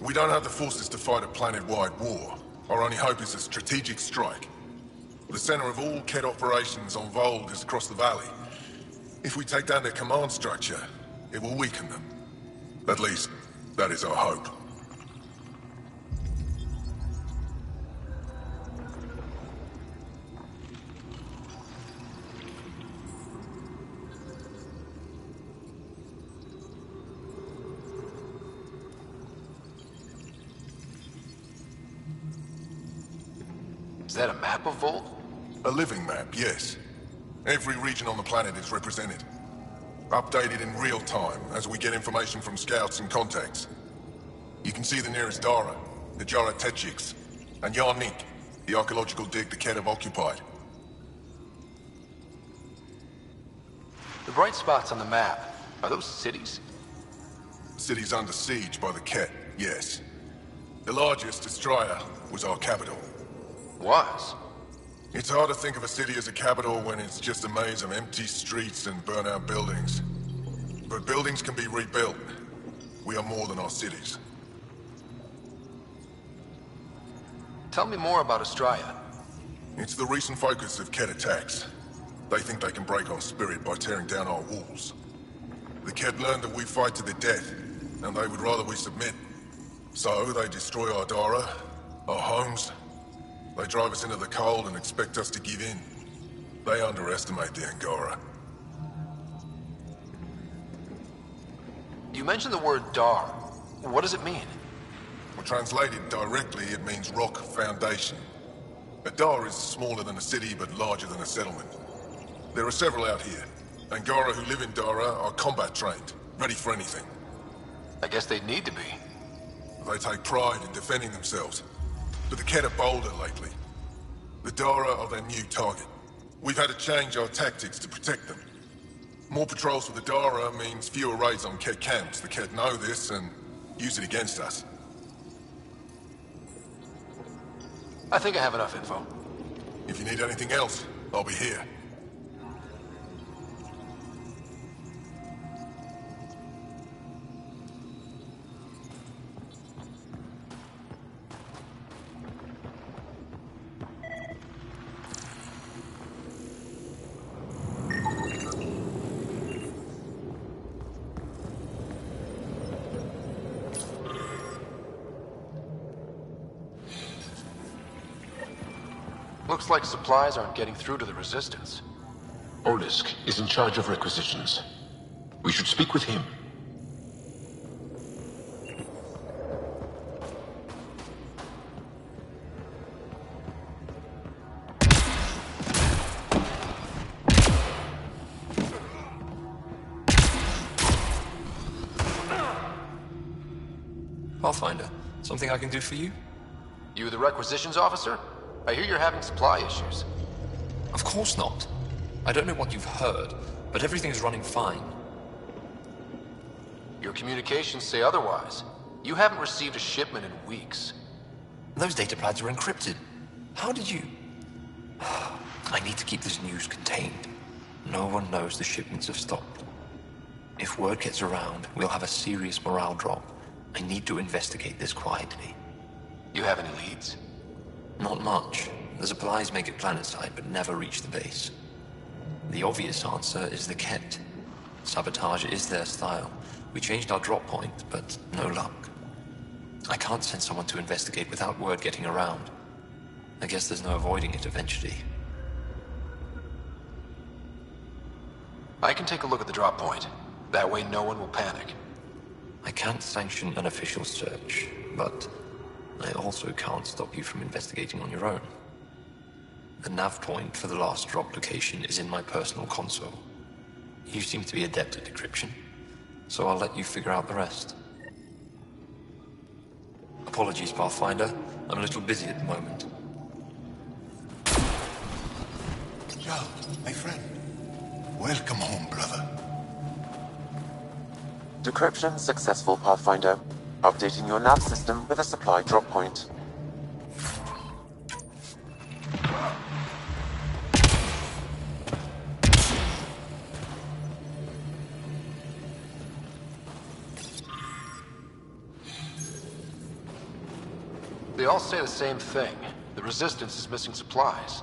We don't have the forces to fight a planet-wide war. Our only hope is a strategic strike. The center of all Kett operations on Volg is across the valley. If we take down their command structure, it will weaken them. At least, that is our hope. Is that a map of Volk? A living map, yes. Every region on the planet is represented. Updated in real time as we get information from scouts and contacts. You can see the nearest Dara, the Jara Tetchiks, and Yarnik, the archaeological dig the Kett have occupied. The bright spots on the map, are those cities? Cities under siege by the Kett, yes. The largest, Estraya, was our capital. Was? It's hard to think of a city as a capital when it's just a maze of empty streets and burnt-out buildings. But buildings can be rebuilt. We are more than our cities. Tell me more about Estraya. It's the recent focus of Kett attacks. They think they can break our spirit by tearing down our walls. The Kett learned that we fight to the death, and they would rather we submit. So they destroy our Dara, our homes. They drive us into the cold and expect us to give in. They underestimate the Angora. You mentioned the word Dar. What does it mean? Well, translated directly, it means rock foundation. A Dar is smaller than a city, but larger than a settlement. There are several out here. Angora who live in Dara are combat trained, ready for anything. I guess they'd need to be. They take pride in defending themselves. But the Kett are bolder lately. The Dara are their new target. We've had to change our tactics to protect them. More patrols with the Dara means fewer raids on Kett camps. The Kett know this and use it against us. I think I have enough info. If you need anything else, I'll be here. Looks like supplies aren't getting through to the Resistance. Olisk is in charge of requisitions. We should speak with him. Pathfinder, something I can do for you? You the requisitions officer? I hear you're having supply issues. Of course not. I don't know what you've heard, but everything is running fine. Your communications say otherwise. You haven't received a shipment in weeks. Those data pads are encrypted. How did you... I need to keep this news contained. No one knows the shipments have stopped. If word gets around, we'll have a serious morale drop. I need to investigate this quietly. You have any leads? Not much. The supplies make it planetside, but never reach the base. The obvious answer is the Kett. Sabotage is their style. We changed our drop point, but no luck. I can't send someone to investigate without word getting around. I guess there's no avoiding it eventually. I can take a look at the drop point. That way no one will panic. I can't sanction an official search, but I also can't stop you from investigating on your own. The nav point for the last drop location is in my personal console. You seem to be adept at decryption, so I'll let you figure out the rest. Apologies, Pathfinder. I'm a little busy at the moment. Joe, my friend. Welcome home, brother. Decryption successful, Pathfinder. Updating your nav system with a supply drop point. They all say the same thing. The Resistance is missing supplies.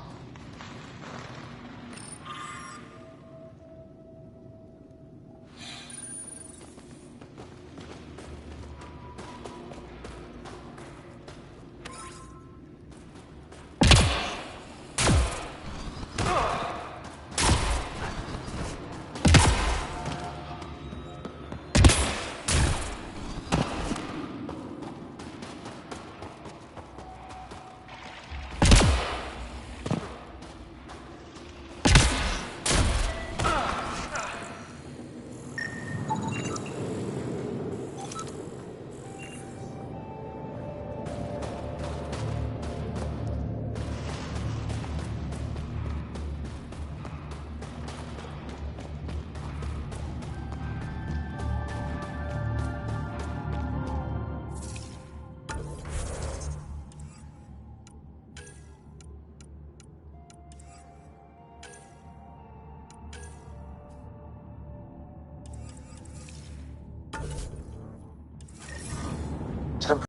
Temperature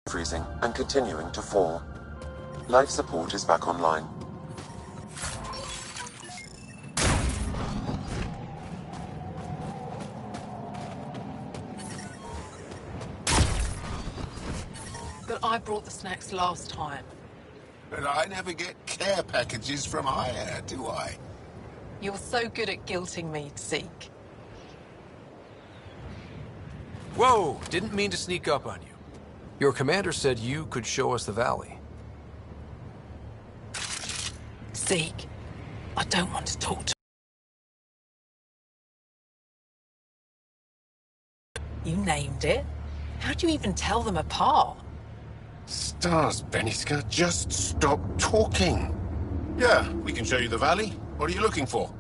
freezing and continuing to fall. Life support is back online. But I brought the snacks last time. But I never get care packages from Aya, do I? You're so good at guilting me, Zeke. Whoa! Didn't mean to sneak up on you. Your commander said you could show us the valley. Zeke, I don't want to talk to you. Named it. How'd you even tell them apart? Stars, Beniska, just stop talking. Yeah, we can show you the valley. What are you looking for?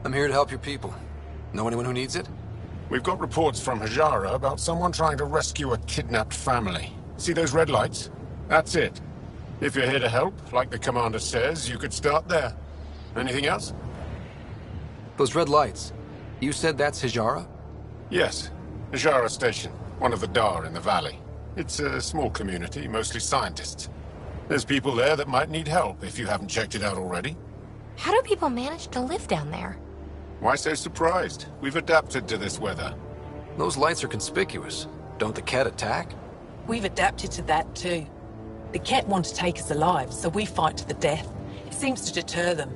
I'm here to help your people. Know anyone who needs it? We've got reports from Hajara about someone trying to rescue a kidnapped family. See those red lights? That's it. If you're here to help, like the commander says, you could start there. Anything else? Those red lights. You said that's Hijara? Yes. Hajara Station, one of the Dar in the valley. It's a small community, mostly scientists. There's people there that might need help if you haven't checked it out already. How do people manage to live down there? Why so surprised? We've adapted to this weather. Those lights are conspicuous. Don't the Ket attack? We've adapted to that too. The Ket want to take us alive, so we fight to the death. It seems to deter them.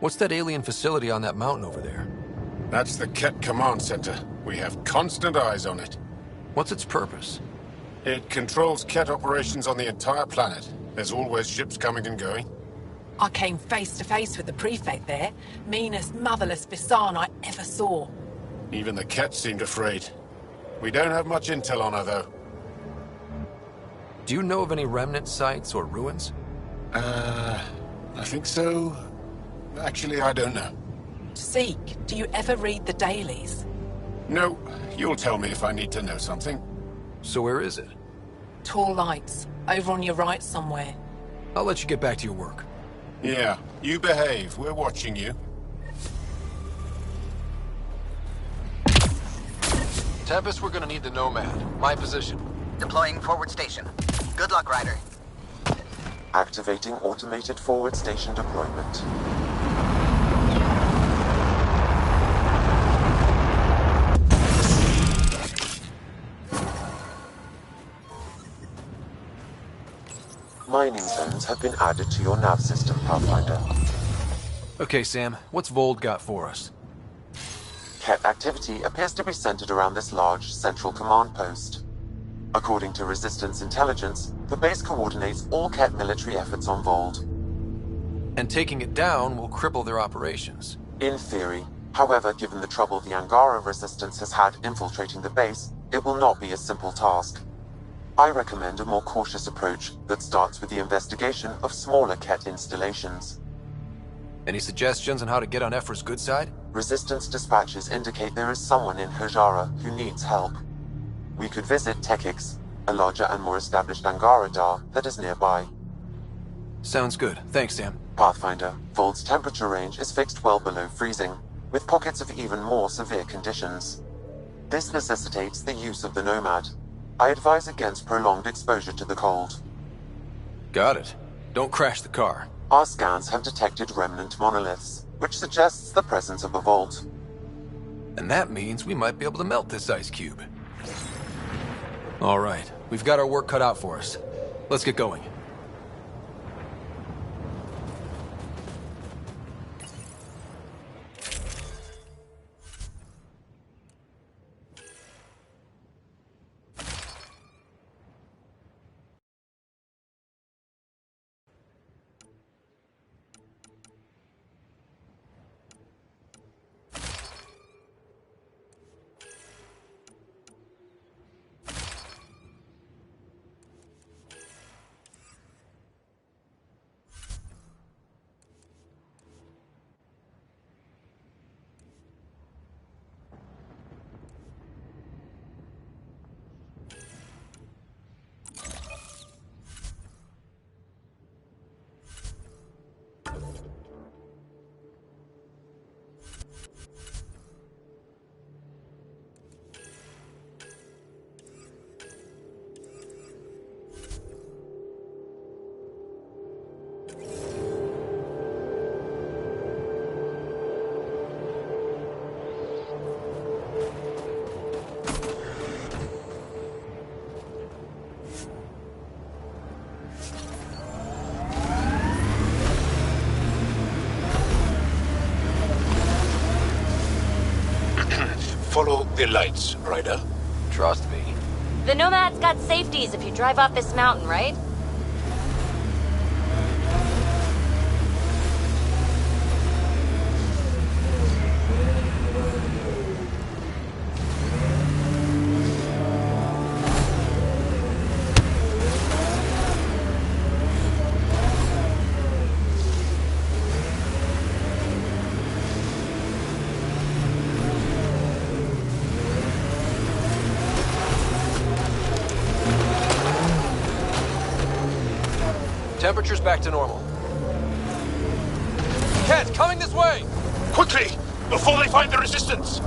What's that alien facility on that mountain over there? That's the Ket Command Center. We have constant eyes on it. What's its purpose? It controls Ket operations on the entire planet. There's always ships coming and going. I came face to face with the prefect there. Meanest, motherless Bisan I ever saw. Even the Ket seemed afraid. We don't have much intel on her, though. Do you know of any remnant sites or ruins? I think so. Actually, I don't know. Zeke, do you ever read the dailies? No, you'll tell me if I need to know something. So where is it? Tall lights, over on your right somewhere. I'll let you get back to your work. Yeah, you behave. We're watching you. Tempest, we're gonna need the Nomad. My position. Deploying forward station. Good luck, Ryder. Activating automated forward station deployment. Mining zones have been added to your nav system, Pathfinder. Okay, Sam, what's Vold got for us? Ket activity appears to be centered around this large central command post. According to Resistance intelligence, the base coordinates all Ket military efforts on Vold. And taking it down will cripple their operations. In theory. However, given the trouble the Angara Resistance has had infiltrating the base, it will not be a simple task. I recommend a more cautious approach that starts with the investigation of smaller Ket installations. Any suggestions on how to get on Ephra's good side? Resistance dispatches indicate there is someone in Hajara who needs help. We could visit Tekix, a larger and more established Angara Dar that is nearby. Sounds good. Thanks, Sam. Pathfinder, Vold's temperature range is fixed well below freezing, with pockets of even more severe conditions. This necessitates the use of the Nomad. I advise against prolonged exposure to the cold. Got it. Don't crash the car. Our scans have detected remnant monoliths, which suggests the presence of a vault. And that means we might be able to melt this ice cube. All right, we've got our work cut out for us. Let's get going. Follow the lights, Ryder. Trust me. The Nomad's got safeties if you drive off this mountain, right? Temperature's back to normal. Cat, coming this way! Quickly! Before they find the resistance!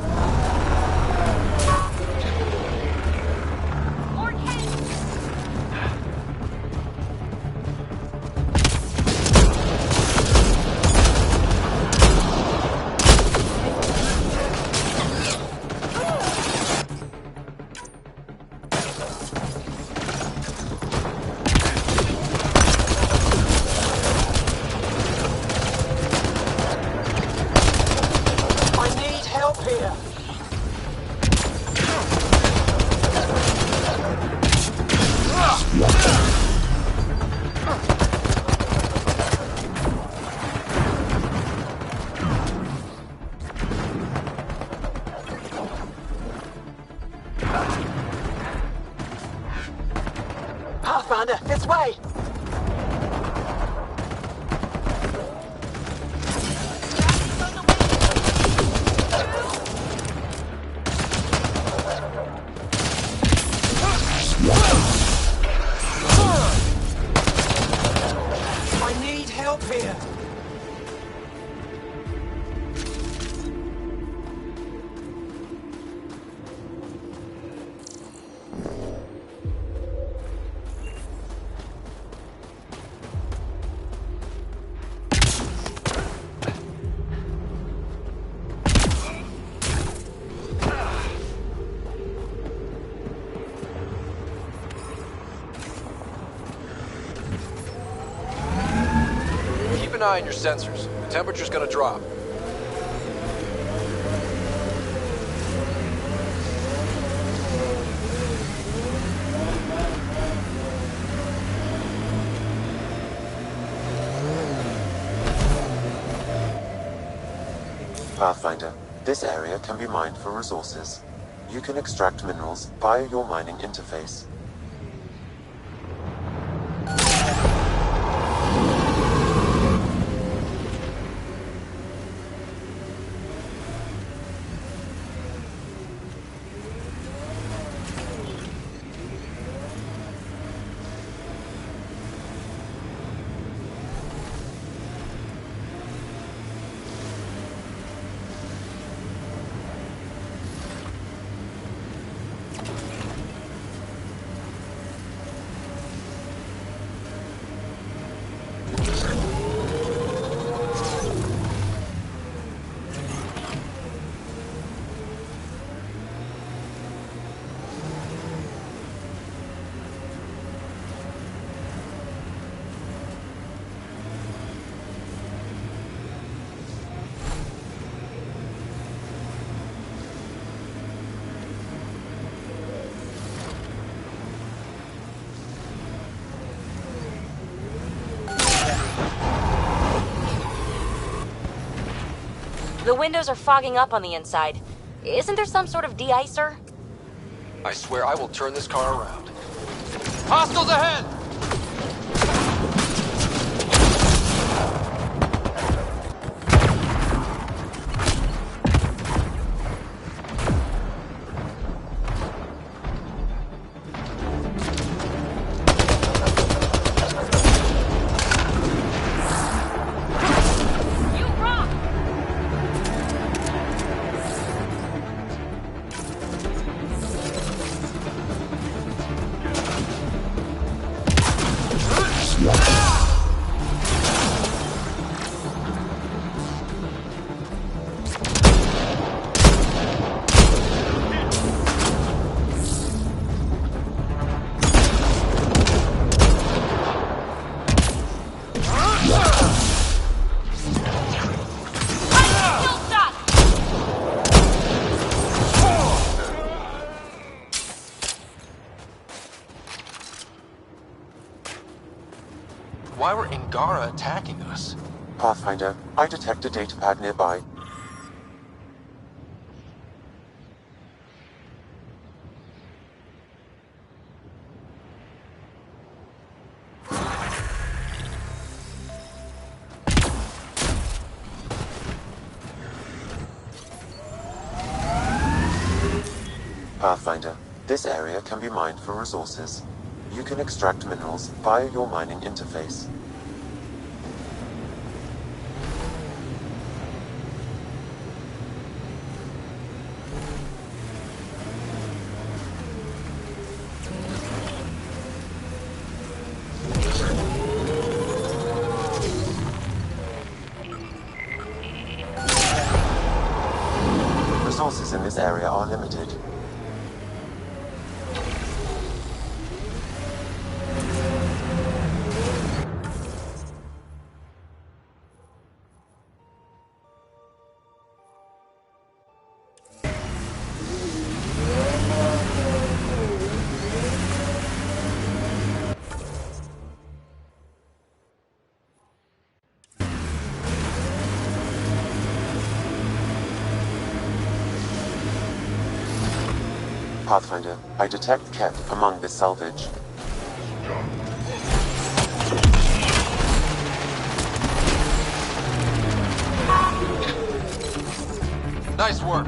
Pathfinder, this way! I need help here! Keep an eye on your sensors. The temperature's gonna drop. Pathfinder, this area can be mined for resources. You can extract minerals via your mining interface. The windows are fogging up on the inside. Isn't there some sort of de-icer? I swear I will turn this car around. Hostiles ahead! Why were Angara attacking us? Pathfinder, I detect a datapad nearby. Pathfinder, this area can be mined for resources. You can extract minerals via your mining interface. Resources in this area are limited. Pathfinder, I detect Ket among this salvage. Nice work.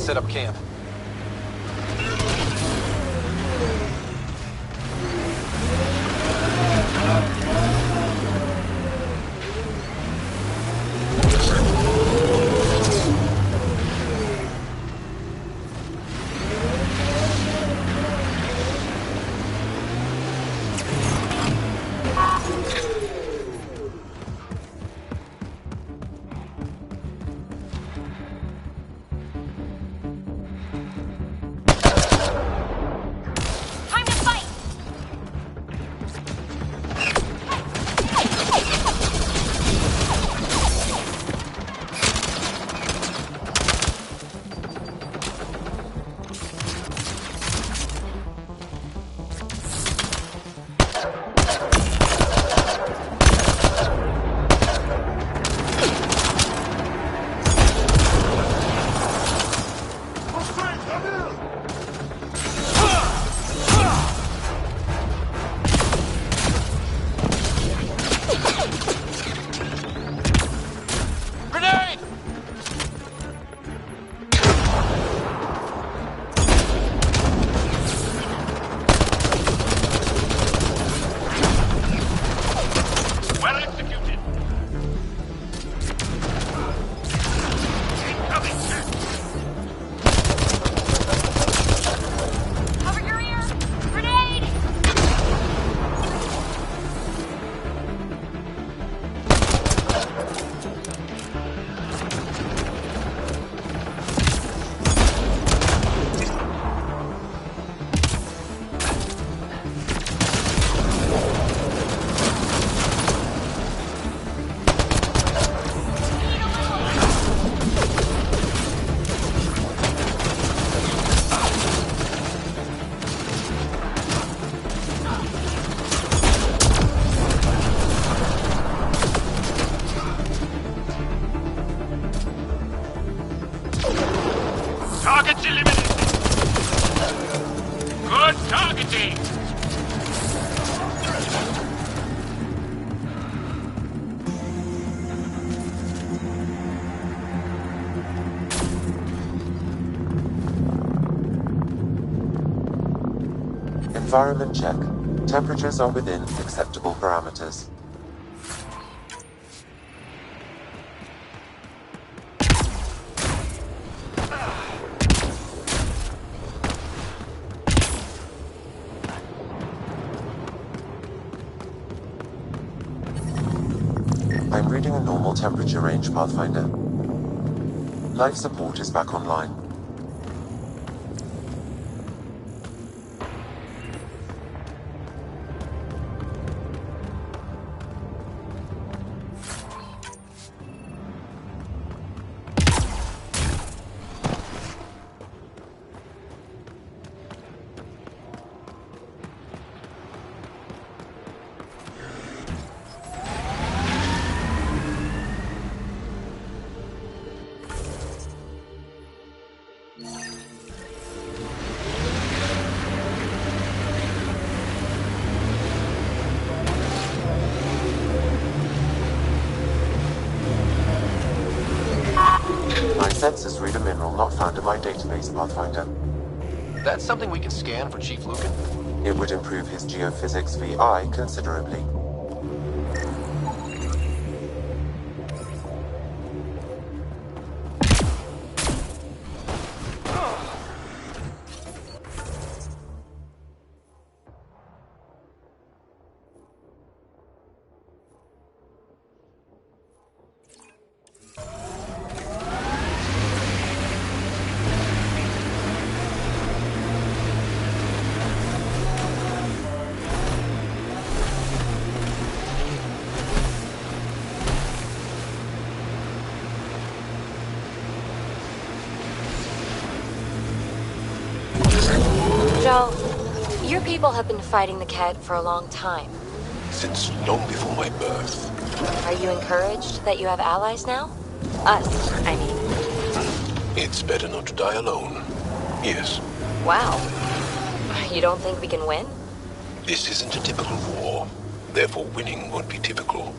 set up camp. Targets eliminated. Good targeting. Environment check. Temperatures are within acceptable parameters. I'm reading a normal temperature range, Pathfinder. Life support is back online. My sensors read a mineral not found in my database, Pathfinder. That's something we can scan for Chief Lucan? It would improve his geophysics VI considerably. Joe, your people have been fighting the Kett for a long time. Since long before my birth. Are you encouraged that you have allies now? Us, I mean. It's better not to die alone. Yes. Wow. You don't think we can win? This isn't a typical war. Therefore, winning won't be typical.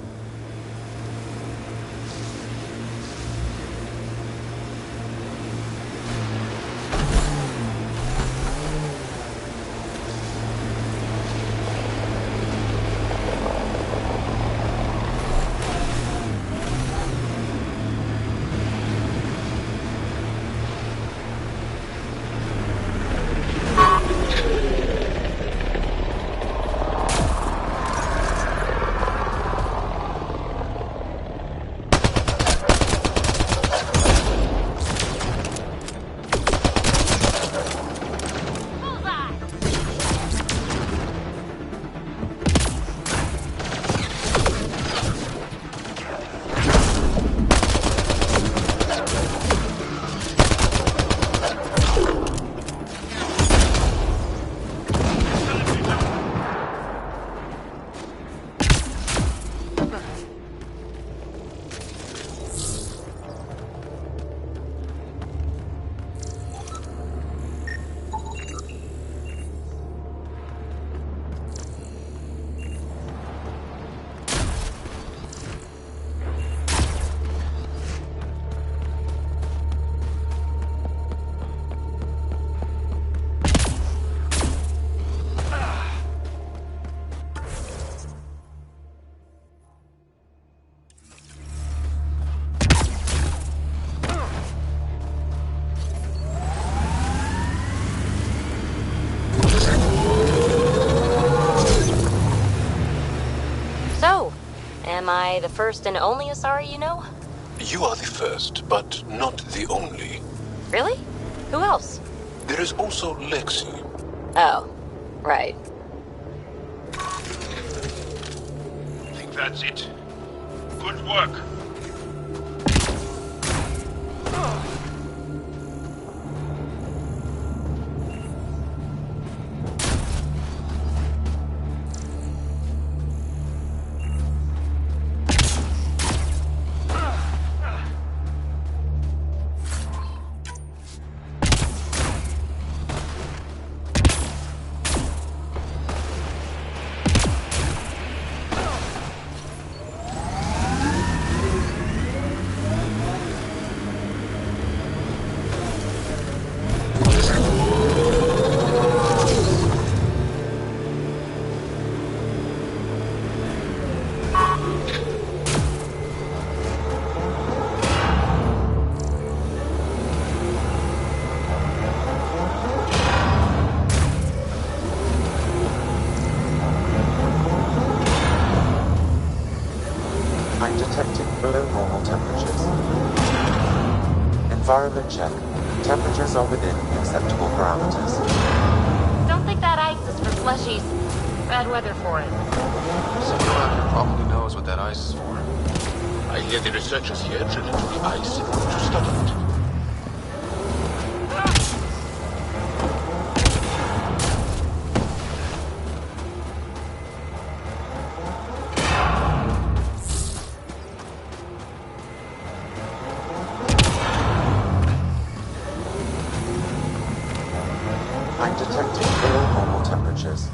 I the first and only Asari you know? You are the first, but not the only. Really? Who else? There is also Lexi. Oh, right. I think that's it. Good work. I'm detecting below normal temperatures. Environment check. Temperatures are within acceptable parameters. Don't think that ice is for fleshies. Bad weather for it. Someone around here probably knows what that ice is for. I hear the researchers here drill into the ice in order to study it. I'm detecting below normal temperatures.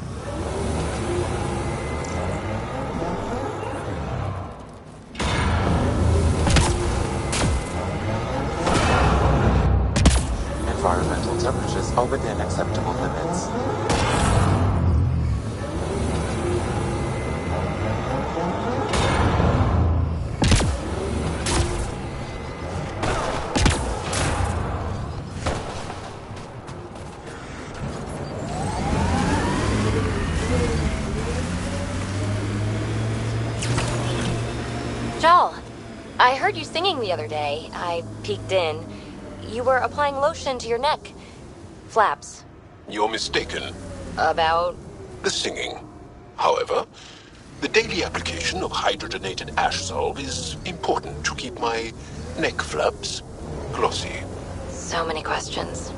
Environmental temperatures are within acceptable limits. Jal, I heard you singing the other day. I peeked in. You were applying lotion to your neck. Flaps. You're mistaken. About... The singing. However, the daily application of hydrogenated ash salve is important to keep my neck flaps glossy. So many questions.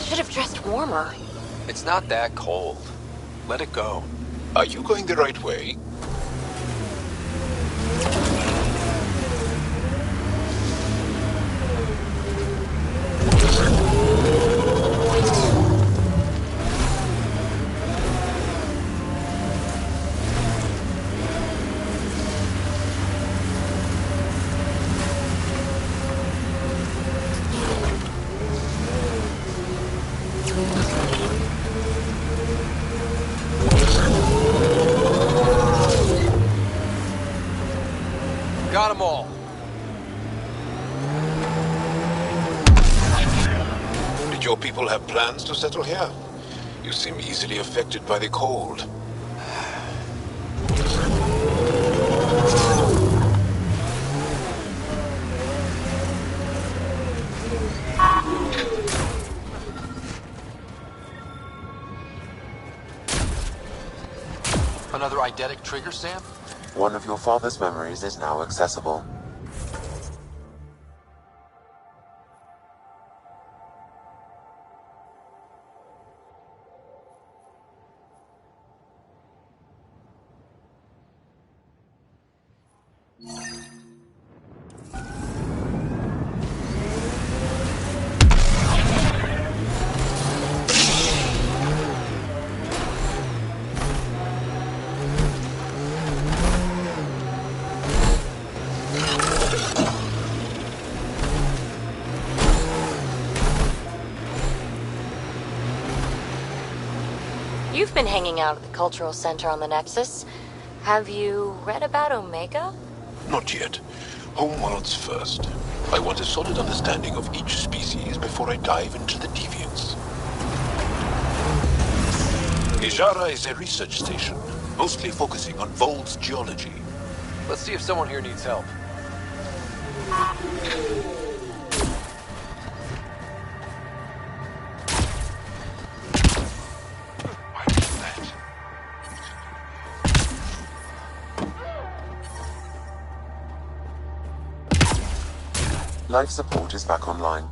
Should have dressed warmer. It's not that cold. Let it go. Are you going the right way? Got them all. Did your people have plans to settle here? You seem easily affected by the cold. another eidetic trigger, Sam? One of your father's memories is now accessible. You've been hanging out at the Cultural Center on the Nexus. Have you read about Omega? Not yet. Homeworlds first. I want a solid understanding of each species before I dive into the deviants. Ijara is a research station, mostly focusing on Vold's geology. Let's see if someone here needs help. Life support is back online.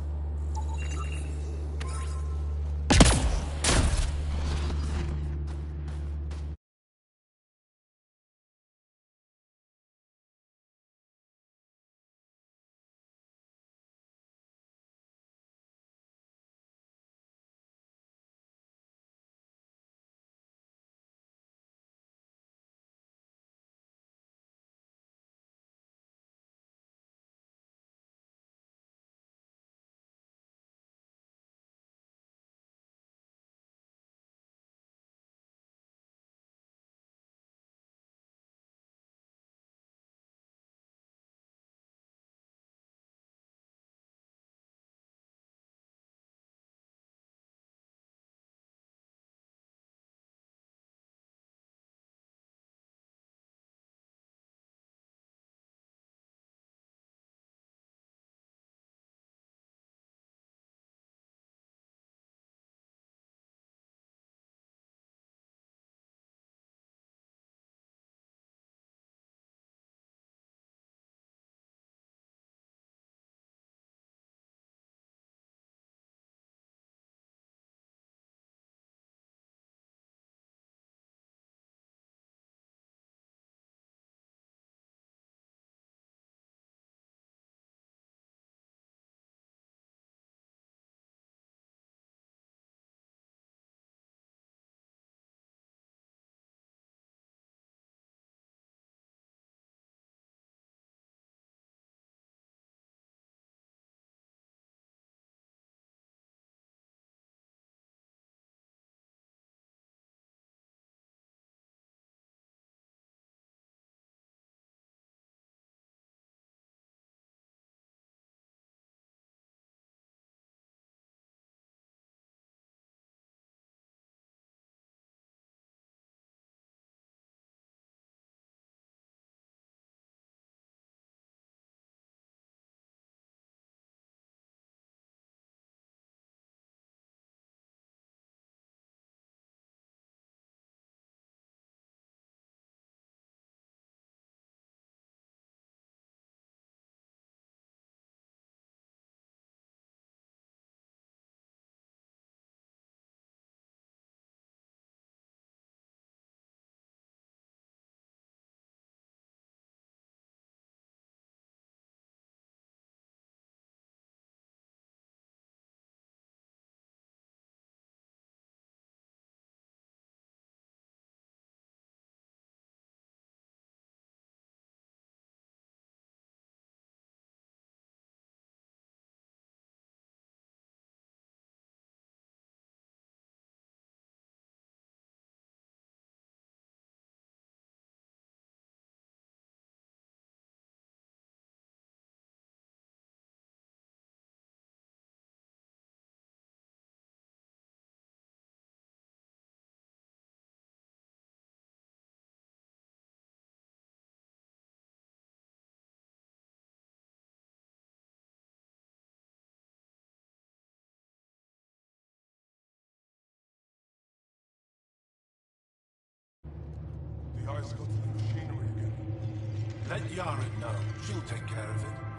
Let Yara know. She'll take care of it.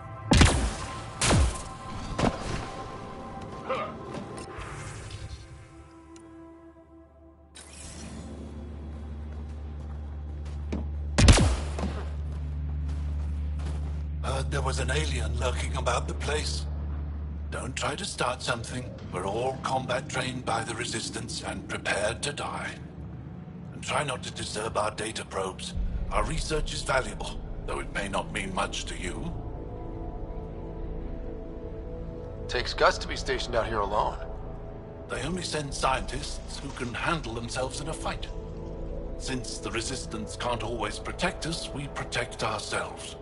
Heard there was an alien lurking about the place. Don't try to start something. We're all combat trained by the Resistance and prepared to die. And try not to disturb our data probes. Our research is valuable, though it may not mean much to you. Takes guts to be stationed out here alone. They only send scientists who can handle themselves in a fight. Since the Resistance can't always protect us, we protect ourselves.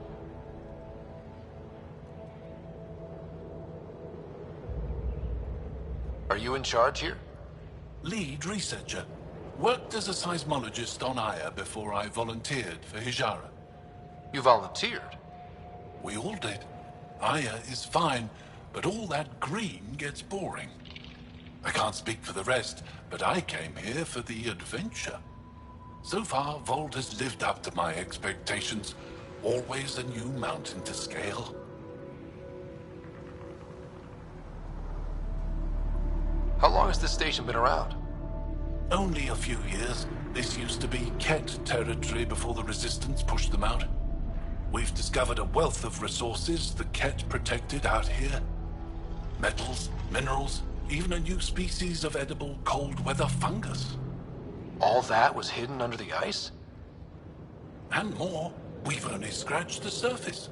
Are you in charge here? Lead researcher. Worked as a seismologist on Aya before I volunteered for Hijara. You volunteered? We all did. Aya is fine, but all that green gets boring. I can't speak for the rest, but I came here for the adventure. So far, Vold has lived up to my expectations. Always a new mountain to scale. How long has this station been around? Only a few years. This used to be Ket territory before the Resistance pushed them out. We've discovered a wealth of resources the Ket protected out here. Metals, minerals, even a new species of edible cold weather fungus. All that was hidden under the ice? And more. We've only scratched the surface.